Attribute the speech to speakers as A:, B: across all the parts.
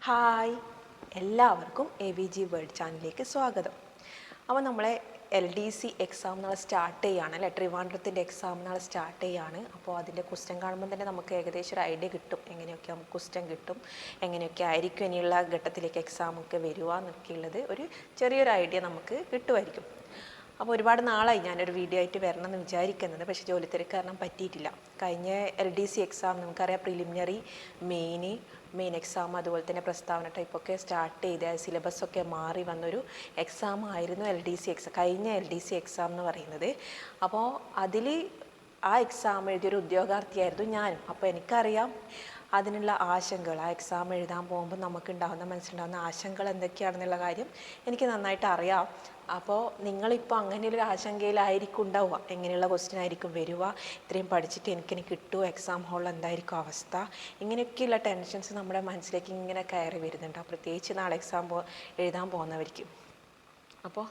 A: Hi, എല്ലാവർക്കും AVG world ചാനലിലേക്ക് സ്വാഗതം. അപ്പോൾ നമ്മളെ LDC എക്സാം നാളെ സ്റ്റാർട്ട് ചെയ്യുകയാണ് അല്ലേ, ട്രിവാൻഡ്രത്തിൻ്റെ എക്സാം നാളെ സ്റ്റാർട്ട് ചെയ്യുകയാണ്. അപ്പോൾ അതിൻ്റെ ക്വസ്റ്റ്യൻ കാണുമ്പോൾ തന്നെ നമുക്ക് ഏകദേശം ഒരു ഐഡിയ കിട്ടും, എങ്ങനെയൊക്കെ നമുക്ക് ക്വസ്റ്റ്യൻ കിട്ടും, എങ്ങനെയൊക്കെ ആയിരിക്കും ഇനിയുള്ള ഘട്ടത്തിലേക്ക് എക്സാമൊക്കെ വരിക എന്നൊക്കെയുള്ളത് ഒരു ചെറിയൊരു ഐഡിയ നമുക്ക് കിട്ടുമായിരിക്കും. അപ്പോൾ ഒരുപാട് നാളായി ഞാനൊരു വീഡിയോ ആയിട്ട് വരണം എന്ന് വിചാരിക്കുന്നത്, പക്ഷേ ജോലി തിരക്ക് കാരണം പറ്റിയിട്ടില്ല. കഴിഞ്ഞ LDC എക്സാം നമുക്കറിയാം, പ്രിലിമിനറി, മെയിൻ എക്സാം, അതുപോലെ തന്നെ പ്രസ്താവന ടൈപ്പൊക്കെ സ്റ്റാർട്ട് ചെയ്ത സിലബസൊക്കെ മാറി വന്നൊരു എക്സാം ആയിരുന്നു LDC എക്സാം, കഴിഞ്ഞ LDC എക്സാം എന്ന് പറയുന്നത്. അപ്പോൾ അതിൽ ആ എക്സാം എഴുതിയൊരു ഉദ്യോഗാർത്ഥിയായിരുന്നു ഞാനും. അപ്പോൾ എനിക്കറിയാം അതിനുള്ള ആശങ്കകൾ, ആ എക്സാം എഴുതാൻ പോകുമ്പോൾ മനസ്സിലുണ്ടാകുന്ന ആശങ്കകൾ എന്തൊക്കെയാണെന്നുള്ള കാര്യം എനിക്ക് നന്നായിട്ട് അറിയാം. അപ്പോൾ നിങ്ങളിപ്പോൾ അങ്ങനെയൊരു ആശങ്കയിലായിരിക്കും ഉണ്ടാവുക, എങ്ങനെയുള്ള ക്വസ്റ്റ്യൻ ആയിരിക്കും വരിക, ഇത്രയും പഠിച്ചിട്ട് എനിക്കിനി കിട്ടുമോ, എക്സാം ഹാളിൽ എന്തായിരിക്കും അവസ്ഥ, ഇങ്ങനെയൊക്കെയുള്ള ടെൻഷൻസ് നമ്മുടെ മനസ്സിലേക്ക് ഇങ്ങനെ കയറി വരുന്നുണ്ട്, പ്രത്യേകിച്ച് നാളെ എക്സാം എഴുതാൻ പോകുന്നവർക്ക്. അപ്പോൾ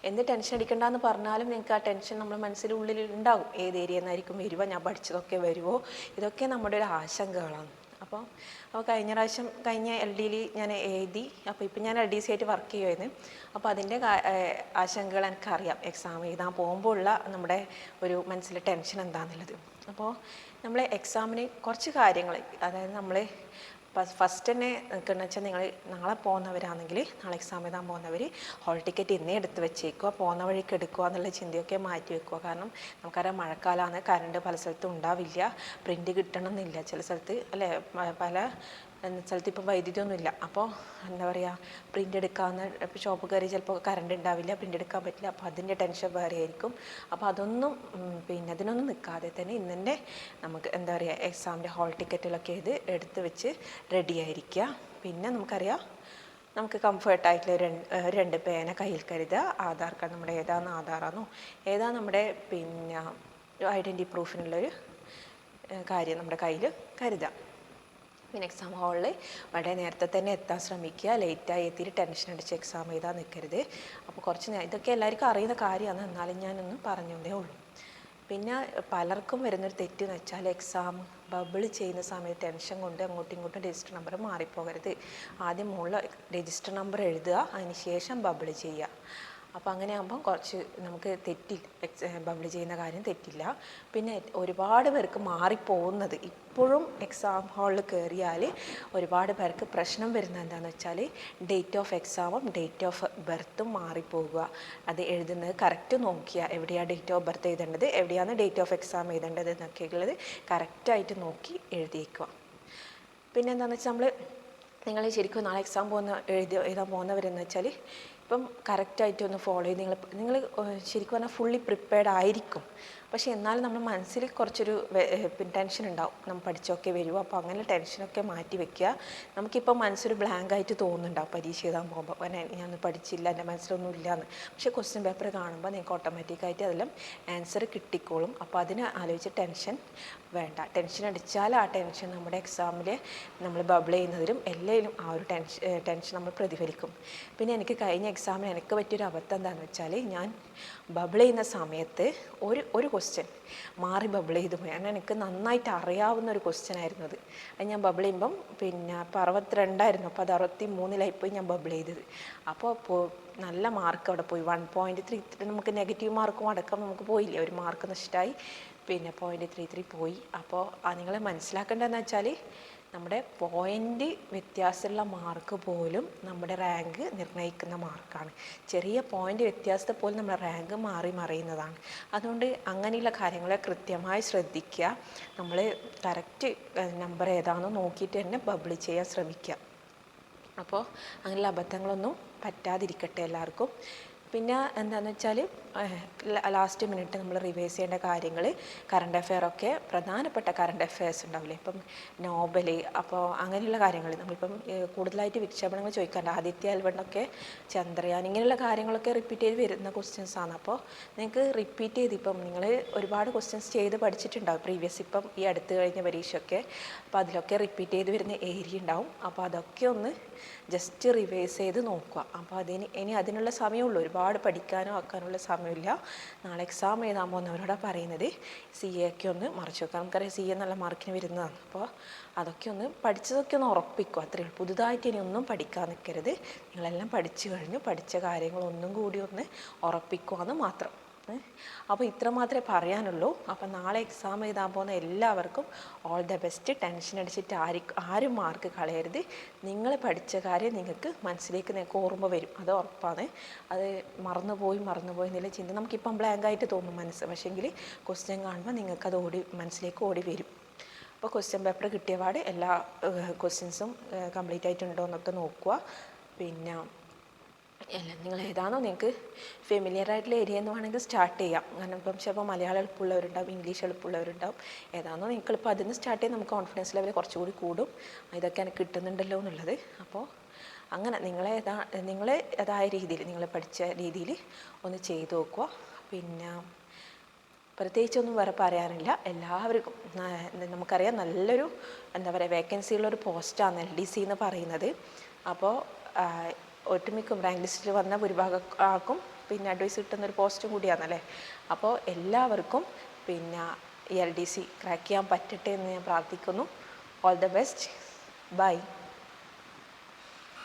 A: എന്ത് ടെൻഷൻ അടിക്കണ്ടെന്ന് പറഞ്ഞാലും നിങ്ങൾക്ക് ആ ടെൻഷൻ നമ്മുടെ മനസ്സിനുള്ളിൽ ഉണ്ടാകും. ഏത് ഏരിയ നിന്നായിരിക്കും വരുമോ, ഞാൻ പഠിച്ചതൊക്കെ വരുമോ, ഇതൊക്കെ നമ്മുടെ ഒരു ആശങ്കകളാണ്. അപ്പോൾ കഴിഞ്ഞ LDയിൽ ഞാൻ എഴുതി. അപ്പോൾ ഇപ്പം ഞാൻ LDC ആയിട്ട് വർക്ക് ചെയ്യുമായിരുന്നു. അപ്പോൾ അതിൻ്റെ ആശങ്കകൾ എനിക്കറിയാം, എക്സാം എഴുതാൻ പോകുമ്പോൾ ഉള്ള നമ്മുടെ ഒരു മനസ്സിലെ ടെൻഷൻ എന്താണെന്നുള്ളത്. അപ്പോൾ നമ്മൾ എക്സാമിന് കുറച്ച് കാര്യങ്ങൾ, അതായത് നമ്മൾ ഫസ്റ്റ് തന്നെ നിൽക്കുന്നത് വെച്ചാൽ, നാളെ പോകുന്നവരാണെങ്കിൽ, നാളെ എക്സാം എഴുതാൻ പോകുന്നവർ ഹോൾ ടിക്കറ്റ് ഇന്നേ എടുത്ത് വെച്ചേക്കുക, പോകുന്ന വഴിക്ക് എടുക്കുക എന്നുള്ള ചിന്തയൊക്കെ മാറ്റി വെക്കുക. കാരണം നമുക്കറിയാം, മഴക്കാലമാണ്, കറണ്ട് പല സ്ഥലത്തും ഉണ്ടാവില്ല, പ്രിൻ്റ് കിട്ടണമെന്നില്ല ചില സ്ഥലത്ത് അല്ലേ, പല സ്ഥലത്ത് ഇപ്പം വൈദ്യുതിയൊന്നുമില്ല. അപ്പോൾ എന്താ പറയുക, പ്രിൻ്റ് എടുക്കാവുന്ന ഷോപ്പ് കയറി ചിലപ്പോൾ കറണ്ട് ഉണ്ടാവില്ല, പ്രിൻ്റ് എടുക്കാൻ പറ്റില്ല. അപ്പോൾ അതിൻ്റെ ടെൻഷൻ വേറെ ആയിരിക്കും. അപ്പോൾ അതിനൊന്നും നിൽക്കാതെ തന്നെ ഇന്ന് തന്നെ നമുക്ക് എന്താ പറയുക, എക്സാമിൻ്റെ ഹോൾ ടിക്കറ്റുകളൊക്കെ എടുത്ത് വെച്ച് റെഡി ആയിരിക്കുക. പിന്നെ നമുക്കറിയാം, നമുക്ക് കംഫർട്ടായിട്ടുള്ള രണ്ട് പേന കയ്യിൽ കരുതുക. ആധാർ കാർഡ്, നമ്മുടെ ഏതാണ് ആധാറാണോ, ഏതാ നമ്മുടെ ഐഡൻറ്റി പ്രൂഫിനുള്ളൊരു കാര്യം നമ്മുടെ കയ്യിൽ കരുതുക. പിന്നെ എക്സാം ഹാളിൽ വളരെ നേരത്തെ തന്നെ എത്താൻ ശ്രമിക്കുക. ലേറ്റായി എത്തിയിട്ട് ടെൻഷൻ അടിച്ച് എക്സാം എഴുതാൻ നിൽക്കരുത്. അപ്പോൾ ഇതൊക്കെ എല്ലാവർക്കും അറിയുന്ന കാര്യമാണ്, എന്നാലും ഞാനൊന്ന് പറഞ്ഞതേ ഉള്ളൂ. പിന്നെ പലർക്കും വരുന്നൊരു തെറ്റെന്ന് വെച്ചാൽ, എക്സാം ബബിൾ ചെയ്യുന്ന സമയത്ത് ടെൻഷൻ കൊണ്ട് അങ്ങോട്ടും ഇങ്ങോട്ടും രജിസ്റ്റർ നമ്പർ മാറിപ്പോകരുത്. ആദ്യം മുകളിൽ രജിസ്റ്റർ നമ്പർ എഴുതുക, അതിന് ശേഷം ബബിൾ ചെയ്യുക. അപ്പോൾ അങ്ങനെ ആകുമ്പം കുറച്ച് നമുക്ക് ബബിൾ ചെയ്യുന്ന കാര്യം തെറ്റില്ല. പിന്നെ ഒരുപാട് പേർക്ക് മാറിപ്പോകുന്നത്, ഇപ്പോഴും എക്സാം ഹാളിൽ കയറിയാൽ ഒരുപാട് പേർക്ക് പ്രശ്നം വരുന്നത് എന്താണെന്ന് വെച്ചാൽ, ഡേറ്റ് ഓഫ് എക്സാമും ഡേറ്റ് ഓഫ് ബർത്തും മാറിപ്പോകുക. അത് എഴുതുന്നത് കറക്റ്റ് നോക്കിയാൽ, എവിടെയാണ് ഡേറ്റ് ഓഫ് ബർത്ത് എഴുതേണ്ടത്, എവിടെയാണ് ഡേറ്റ് ഓഫ് എക്സാം എഴുതേണ്ടത് എന്നൊക്കെയുള്ളത് കറക്റ്റായിട്ട് നോക്കി എഴുതിയേക്കുക. പിന്നെ എന്താണെന്ന് വെച്ചാൽ, നിങ്ങൾ ശരിക്കും നാളെ എക്സാം എഴുതാൻ പോകുന്നവരെന്ന് വെച്ചാൽ, ഇപ്പം കറക്റ്റായിട്ട് ഒന്ന് ഫോളോ ചെയ്ത് നിങ്ങൾ ശരിക്കും പറഞ്ഞാൽ ഫുള്ളി പ്രിപ്പയർഡ് ആയിരിക്കും. പക്ഷേ എന്നാലും നമ്മുടെ മനസ്സിൽ കുറച്ചൊരു ടെൻഷൻ ഉണ്ടാവും, നമ്മൾ പഠിച്ചൊക്കെ വരുമോ. അപ്പോൾ അങ്ങനെ ടെൻഷനൊക്കെ മാറ്റി വെക്കുക. നമുക്കിപ്പോൾ മനസ്സൊരു ബ്ലാങ്ക് ആയിട്ട് തോന്നുന്നുണ്ടാവും പരീക്ഷ എഴുതാൻ പോകുമ്പോൾ, ഞാനൊന്നും പഠിച്ചില്ല, എൻ്റെ മനസ്സിലൊന്നും ഇല്ലയെന്ന്. പക്ഷേ ക്വസ്റ്റ്യൻ പേപ്പർ കാണുമ്പോൾ നിങ്ങൾക്ക് ഓട്ടോമാറ്റിക്കായിട്ട് അതെല്ലാം ആൻസർ കിട്ടിക്കോളും. അപ്പോൾ അതിനെ ആലോചിച്ച് ടെൻഷൻ വേണ്ട. ടെൻഷൻ അടിച്ചാൽ ആ ടെൻഷൻ നമ്മുടെ എക്സാമിൽ നമ്മൾ ബബിൾ ചെയ്യുന്നതിലും എല്ലാവരും ആ ഒരു ടെൻഷൻ നമ്മൾ പ്രതിഫലിക്കും. പിന്നെ എനിക്ക് കഴിഞ്ഞ എക്സാമിന് എനിക്ക് പറ്റിയൊരു അബദ്ധം എന്താണെന്ന് വെച്ചാൽ, ഞാൻ ബബിൾ ചെയ്യുന്ന സമയത്ത് ഒരു ക്വസ്റ്റ്യൻ മാറി ബബിൾ ചെയ്തു പോയി. അങ്ങനെ എനിക്ക് നന്നായിട്ട് അറിയാവുന്ന ഒരു ക്വസ്റ്റ്യൻ ആയിരുന്നു അത് ഞാൻ ബബിൾ ചെയ്യുമ്പം ഇപ്പോൾ 62 അപ്പോൾ അത് 63 ഞാൻ ബബിൾ ചെയ്തത്. അപ്പോൾ നല്ല മാർക്ക് അവിടെ പോയി. 1.33 നമുക്ക് നെഗറ്റീവ് മാർക്കും അടക്കം നമുക്ക് പോയില്ലേ, ഒരു മാർക്ക് നഷ്ടമായി. പിന്നെ 0.33 പോയി. അപ്പോൾ നിങ്ങൾ മനസ്സിലാക്കേണ്ടതെന്ന് വെച്ചാൽ, നമ്മുടെ പോയിൻ്റ് വ്യത്യാസമുള്ള മാർക്ക് പോലും നമ്മുടെ റാങ്ക് നിർണ്ണയിക്കുന്ന മാർക്കാണ്. ചെറിയ പോയിൻ്റ് വ്യത്യാസത്തെ പോലും നമ്മുടെ റാങ്ക് മറിയുന്നതാണ്. അതുകൊണ്ട് അങ്ങനെയുള്ള കാര്യങ്ങളെ കൃത്യമായി ശ്രദ്ധിക്കുക. നമ്മൾ കറക്റ്റ് നമ്പർ ഏതാണെന്ന് നോക്കിയിട്ട് തന്നെ ബബിൾ ചെയ്യാൻ ശ്രമിക്കുക. അപ്പോൾ അങ്ങനെയുള്ള അബദ്ധങ്ങളൊന്നും പറ്റാതിരിക്കട്ടെ എല്ലാവർക്കും. പിന്നെ എന്താണെന്ന് വെച്ചാൽ, ലാസ്റ്റ് മിനിറ്റ് നമ്മൾ റിവൈസ് ചെയ്യേണ്ട കാര്യങ്ങൾ, കറണ്ട് അഫെയറൊക്കെ, പ്രധാനപ്പെട്ട കറണ്ട് അഫെയർസ് ഉണ്ടാവില്ലേ, ഇപ്പം നോബൽ, അപ്പോൾ അങ്ങനെയുള്ള കാര്യങ്ങൾ നമ്മളിപ്പം കൂടുതലായിട്ട് വിക്ഷേപണങ്ങൾ ചോദിക്കാറുണ്ട്. ആദിത്യ എൽവണ്ണൊക്കെ, ചന്ദ്രയാൻ, ഇങ്ങനെയുള്ള കാര്യങ്ങളൊക്കെ റിപ്പീറ്റ് ചെയ്ത് വരുന്ന ക്വസ്റ്റ്യൻസാണ്. അപ്പോൾ നിങ്ങൾക്ക് റിപ്പീറ്റ് ചെയ്ത് ഇപ്പം നിങ്ങൾ ഒരുപാട് ക്വസ്റ്റ്യൻസ് ചെയ്ത് പഠിച്ചിട്ടുണ്ടാവും പ്രീവിയസ്, ഇപ്പം ഈ അടുത്ത് കഴിഞ്ഞ പരീക്ഷയൊക്കെ. അപ്പോൾ അതിലൊക്കെ റിപ്പീറ്റ് ചെയ്ത് വരുന്ന ഏരിയ ഉണ്ടാവും. അപ്പോൾ അതൊക്കെ ഒന്ന് ജസ്റ്റ് റിവൈസ് ചെയ്ത് നോക്കുക. അപ്പോൾ അതിനുള്ള സമയമുള്ളൂ, ഒരുപാട് ഒരുപാട് പഠിക്കാനോ ആക്കാനുള്ള സമയമില്ല. നാളെ എക്സാം എഴുതാൻ പോകുന്നവരോടാണ് പറയുന്നത് CA ഒക്കെ ഒന്ന് മറിച്ച് വെക്കാം. നമുക്കറിയാം CA നല്ല മാർക്കിന് വരുന്നതാണ്. അപ്പോൾ അതൊക്കെ ഒന്ന് പഠിച്ചതൊക്കെ ഒന്ന് ഉറപ്പിക്കുക, അത്രയേ ഉള്ളൂ. പുതുതായിട്ട് ഇനി ഒന്നും പഠിക്കാൻ നിൽക്കരുത്. നിങ്ങളെല്ലാം പഠിച്ചു കഴിഞ്ഞു, പഠിച്ച കാര്യങ്ങളൊന്നും കൂടി ഒന്ന് ഉറപ്പിക്കുക എന്ന് മാത്രം. അപ്പോൾ ഇത്ര മാത്രമേ പറയാനുള്ളൂ. അപ്പോൾ നാളെ എക്സാം എഴുതാൻ പോകുന്ന എല്ലാവർക്കും ഓൾ ദ ബെസ്റ്റ്. ടെൻഷൻ അടിച്ചിട്ട് ആരും മാർക്ക് കളയരുത്. നിങ്ങൾ പഠിച്ച കാര്യം നിങ്ങൾക്ക് നിങ്ങൾക്ക് ഓർമ്മ വരും, അത് ഉറപ്പാണ്. അത് മറന്നുപോയി എന്നുള്ള ചിന്ത നമുക്കിപ്പം ബ്ലാങ്കായിട്ട് തോന്നും മനസ്സ്, പക്ഷേങ്കിൽ ക്വസ്റ്റ്യൻ കാണുമ്പോൾ നിങ്ങൾക്കത് മനസ്സിലേക്ക് ഓടി വരും. അപ്പോൾ ക്വസ്റ്റ്യൻ പേപ്പർ കിട്ടിയ പാട് എല്ലാ ക്വസ്റ്റ്യൻസും കംപ്ലീറ്റ് ആയിട്ടുണ്ടോ എന്നൊക്കെ നോക്കുക. പിന്നെ അല്ല, നിങ്ങൾ ഏതാണോ നിങ്ങൾക്ക് ഫെമിലിയർ ആയിട്ടുള്ള ഏരിയ എന്ന് വേണമെങ്കിൽ സ്റ്റാർട്ട് ചെയ്യാം. കാരണം ഇപ്പം ചിലപ്പോൾ മലയാളം എളുപ്പമുള്ളവരുണ്ടാവും, ഇംഗ്ലീഷ് എളുപ്പമുള്ളവരുണ്ടാവും. ഏതാണോ നിങ്ങൾക്ക് എളുപ്പം അതിന് സ്റ്റാർട്ട് ചെയ്ത് നമുക്ക് കോൺഫിഡൻസ് ലെവൽ കുറച്ചുകൂടി കൂടും, ഇതൊക്കെ എനിക്ക് കിട്ടുന്നുണ്ടല്ലോ എന്നുള്ളത്. അപ്പോൾ അങ്ങനെ നിങ്ങളേതായ രീതിയിൽ നിങ്ങൾ പഠിച്ച രീതിയിൽ ഒന്ന് ചെയ്ത് നോക്കുക. പിന്നെ പ്രത്യേകിച്ചൊന്നും വേറെ പറയാനില്ല. എല്ലാവർക്കും നമുക്കറിയാം നല്ലൊരു വേക്കൻസി ഉള്ളൊരു പോസ്റ്റാണ് LDC എന്ന് പറയുന്നത്. അപ്പോൾ ഒട്ടുമിക്കും റാങ്ക് ലിസ്റ്റിൽ വന്ന ഭൂരിഭാഗം ആർക്കും പിന്നെ അഡ്വൈസ് കിട്ടുന്നൊരു പോസ്റ്റും കൂടിയാണല്ലേ. അപ്പോൾ എല്ലാവർക്കും പിന്നെ LDC ക്രാക്ക് ചെയ്യാൻ പറ്റട്ടെ എന്ന് ഞാൻ പ്രാർത്ഥിക്കുന്നു. All the best. ബൈ.